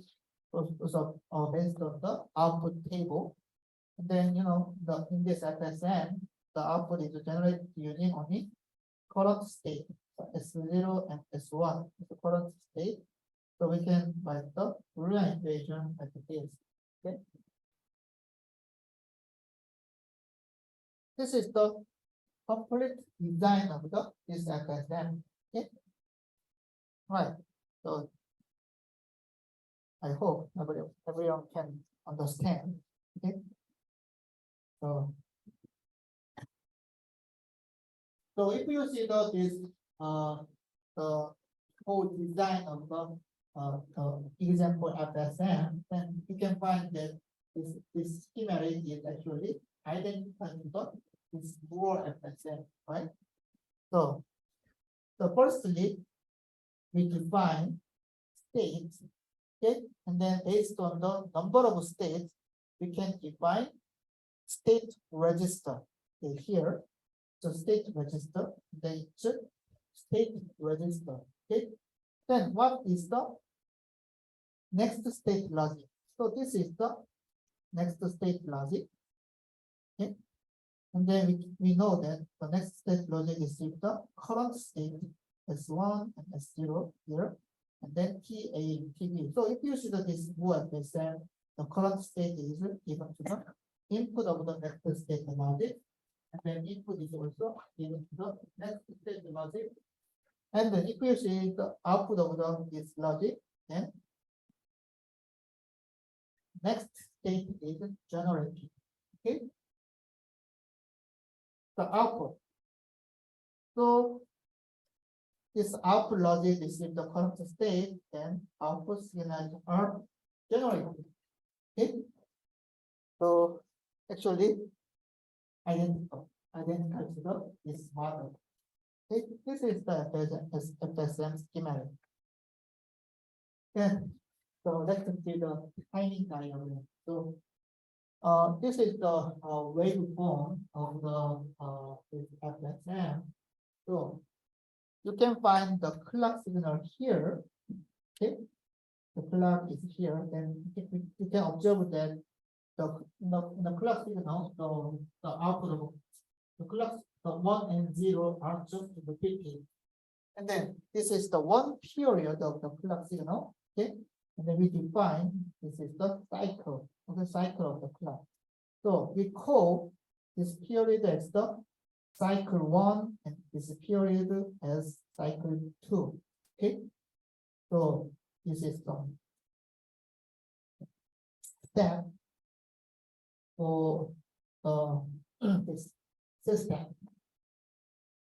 also based on the output table. And then in this FSM, the output is generated using only current state. So S0 and S1 is the current state. So we can write the Boolean equation like this. Okay. This is the complete design of this FSM. Okay. Right. So I hope everyone can understand. Okay. So if you see this the whole design of the example FSM, then you can find that this schematic is actually identical to this Moore FSM, right? So firstly, we define states, okay, and then based on the number of states, we can define state register. Okay, here, so state register, then state register. Okay, then what is the next state logic? So this is the next state logic. Okay, and then we know that the next state logic is if the current state S1 and S0 here, and then PA and PB. So if you see that this Moore FSM, the current state is given to the input of the next state logic, and then input is also given to the next state logic. And then if you see the output of this logic, then next state is generated. Okay, the output. So this output logic is in the current state, then output signals are generated. Okay, so actually identical to this model. Okay, this is the FSM schematic. Okay, so let's see the timing diagram. So this is the waveform of the FSM. So you can find the clock signal here. Okay, the clock is here. Then you can observe that the clock signal, the output of the clock, the 1 and 0 are just repeated. And then this is the one period of the clock signal. Okay, and then we define this is the cycle of the clock. So we call this period as the cycle 1 and this period as cycle 2. Okay, so this is the step for this system.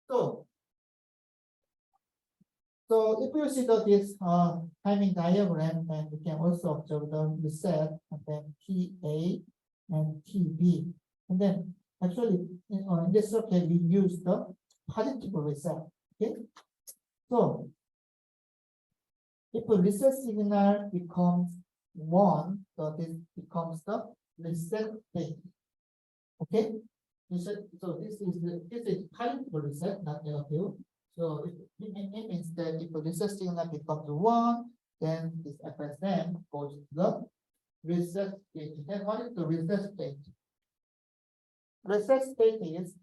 So So if you see this timing diagram, then we can also observe the reset and then TA and TB. And then actually in this circuit we use the positive reset. Okay. So if the reset signal becomes 1, so this becomes the reset state. Okay. So this is positive reset, not negative. So it means that if the reset signal becomes 1, then this FSM goes to the reset state. Then what is the reset state? Reset state is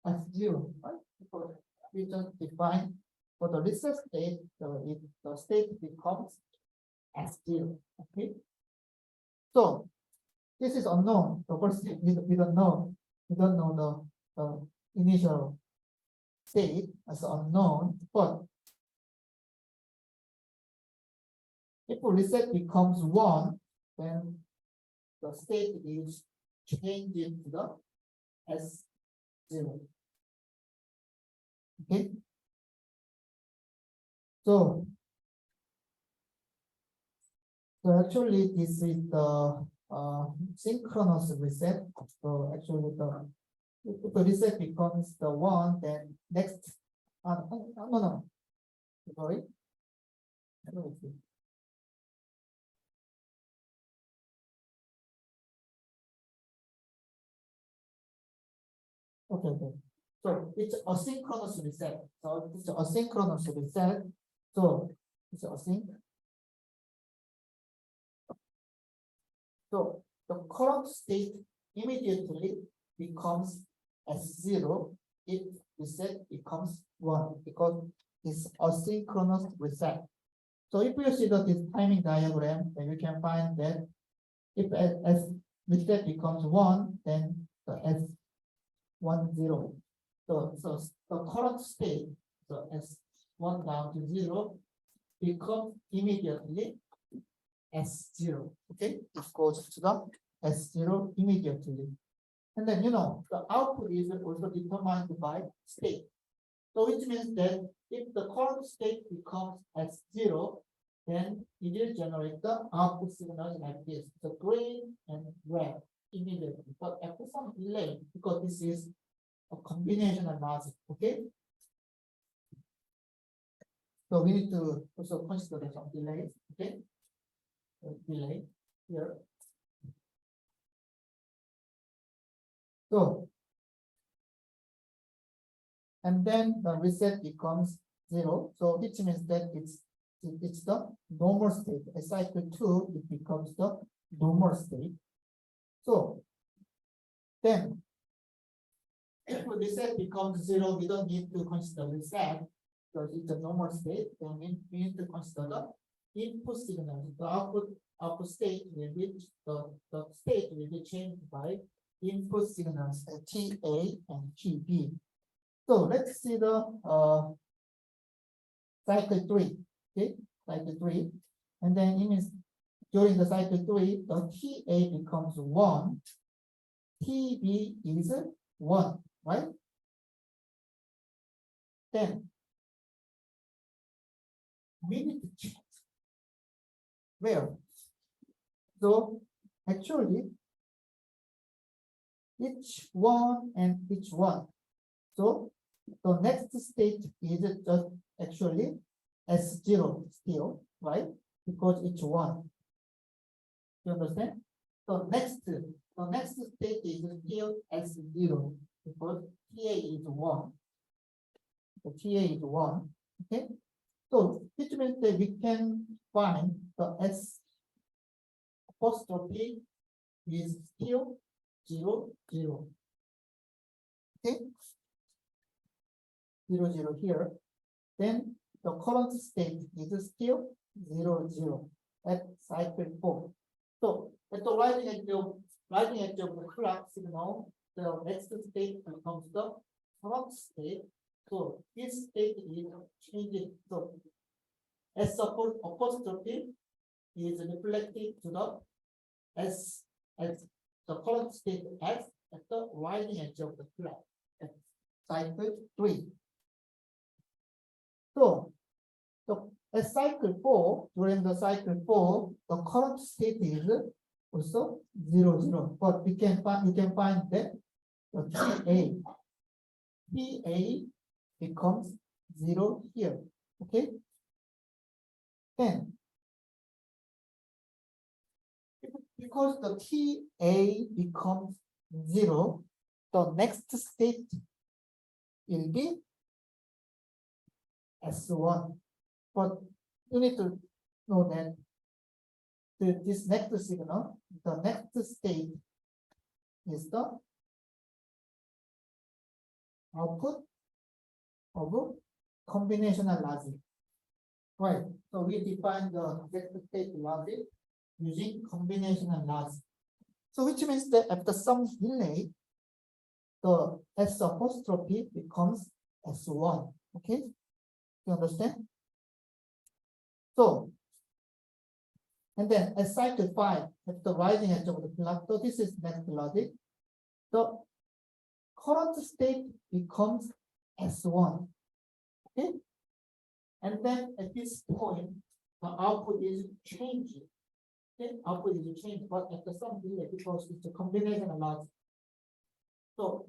S0, right? Because we just define for the reset state, so if the state becomes S0. Okay. So this is unknown. The first thing we don't know. We don't know the initial state as unknown, but if reset becomes 1, then the state is changing to the S0. Okay. So actually this is the synchronous reset. So actually if the reset becomes the 1, then next no, sorry. Okay. So it's asynchronous reset. So it's asynchronous reset. So it's async. So the current state immediately becomes S0 if reset becomes 1 because it's asynchronous reset. So if you see this timing diagram, then you can find that if as reset becomes 1, then the S10. So the current state, so S1 down to 0, becomes immediately S0. Okay, it goes to the S0 immediately. And then the output is also determined by state. So which means that if the current state becomes S0, then it will generate the output signals like this, the green and red immediately. But after some delay, because this is a combinational logic. Okay. So we need to also consider some delays. Okay. Delay here. So, and then the reset becomes 0. So which means that it's the normal state. At cycle 2, it becomes the normal state. So then if reset becomes 0, we don't need to consider reset because it's a normal state. Then we need to consider the input signal. The output state will be the state will be changed by input signals TA and TB. So let's see the cycle 3. Okay, cycle 3, and then it means during the cycle 3, the TA becomes 1, TB is 1, right? Then we need to check where. So actually, each one and each one. So the next state is just actually S0 still, right? Because each one. You understand? So next state is still S0 because TA is 1. The TA is 1. Okay. So which means that we can find the S apostrophe is still 0, 0. Okay. 0, 0 here. Then the current state is still 0, 0 at cycle 4. So at the writing edge of the clock signal, the next state becomes the current state. So this state is changing. So S apostrophe is reflected to the S as the current state S at the writing edge of the clock at cycle 3. So So at cycle 4, during the cycle 4, the current state is also 0, 0. But you can find that the TA becomes 0 here. Okay. Then because the TA becomes 0, the next state will be S1. But you need to know that this next signal, the next state is the output of combinational logic. Right. So we define the next state logic using combinational logic. So which means that after some delay, the S apostrophe becomes S1. Okay. You understand? So, and then at cycle 5, at the rising edge of the clock, so this is next logic. The current state becomes S1. Okay. And then at this point, the output is changing. Okay, output is changed, but at the some delay because it's a combination of logic. So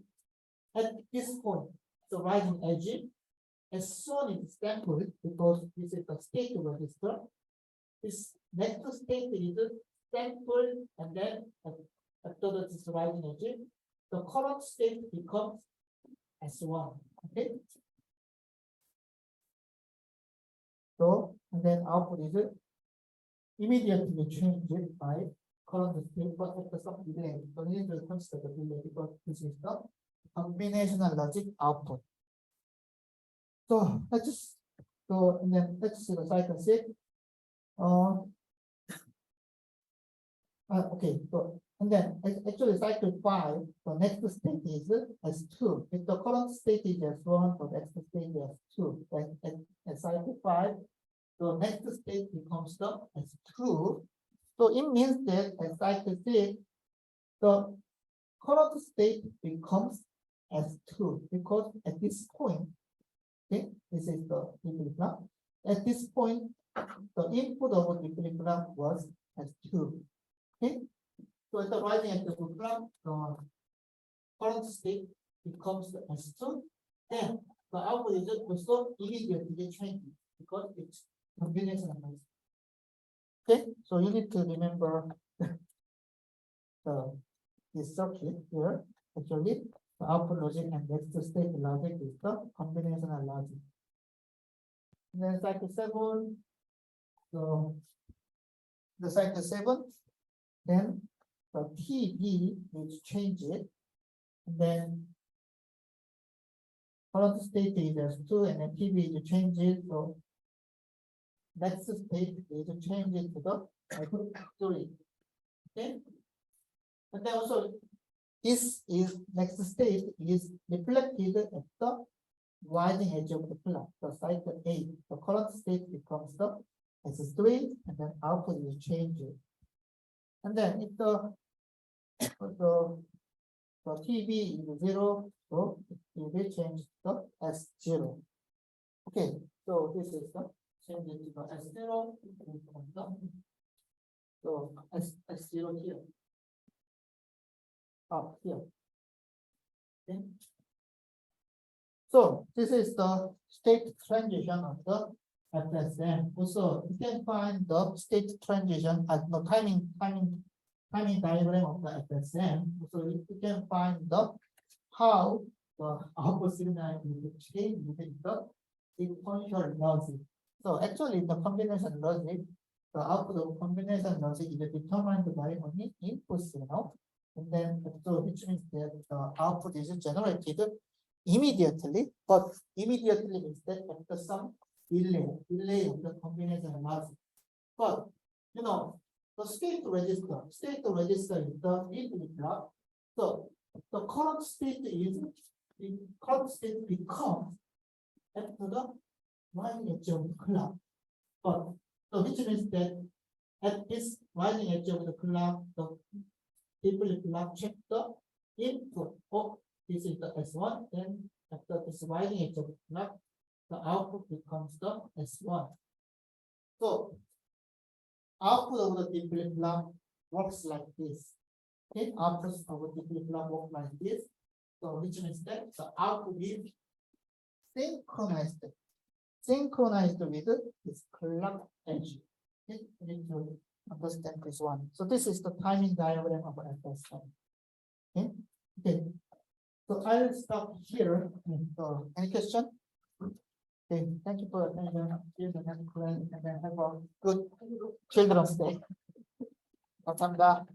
at this point, the rising edge, as soon as it's sampled, because this is the state register, this next state is sampled, and then after this rising edge, the current state becomes S1. Okay. So, and then output is immediately changed by current state, but at the some delay. So you need to consider the delay because this is the combinational logic output. So let's just go and then let's see the cycle 6. Okay, so and then actually cycle 5, the next state is S2. If the current state is S1, the next state is S2. At cycle 5, the next state becomes the S2. So it means that at cycle 6, the current state becomes S2 because at this point, okay, this is the flip-flop. At this point, the input of the flip-flop was S2. Okay, so at the rising edge of the flip-flop, the current state becomes the S2. Then the output is also immediately changing because it's combination of noise. Okay, so you need to remember this circuit here. Actually, the output logic and next state logic is the combinational logic. And then cycle 7. So the cycle 7, then the TB is changed, and then current state is S2, and then TB is changed. So next state is changed to the factory. Okay, and then also this is next state is reflected at the rising edge of the clock, the cycle 8. The current state becomes the S3, and then output is changed. And then if the TB is 0, so it will be changed to S0. Okay, so this is the change to the S0. So S0 here. Oh, here. Okay. So this is the state transition of the FSM. Also, you can find the state transition at the timing diagram of the FSM. So you can find the how the output signal will change within the sequential logic. So actually, the combination logic, the output of combination logic is determined by only input signal, and then so which means that the output is generated immediately, but immediately means that after some delay of the combination logic. But you know, the state register is the input block. So the current state becomes after the rising edge of the clock. But so which means that at this rising edge of the clock, the flip-flop check the input. Oh, this is the S1. Then after this rising edge of the clock, the output becomes the S1. So output of the D flip-flop works like this. Okay, output of the D flip-flop works like this. So which means that the output is synchronized with this clock edge. Okay, you need to understand this one. So this is the timing diagram of FSM. Okay, okay. So I'll stop here. So any question? Okay, thank you for attention. See you in the next class, and then have a good Children's Day. 감사합니다.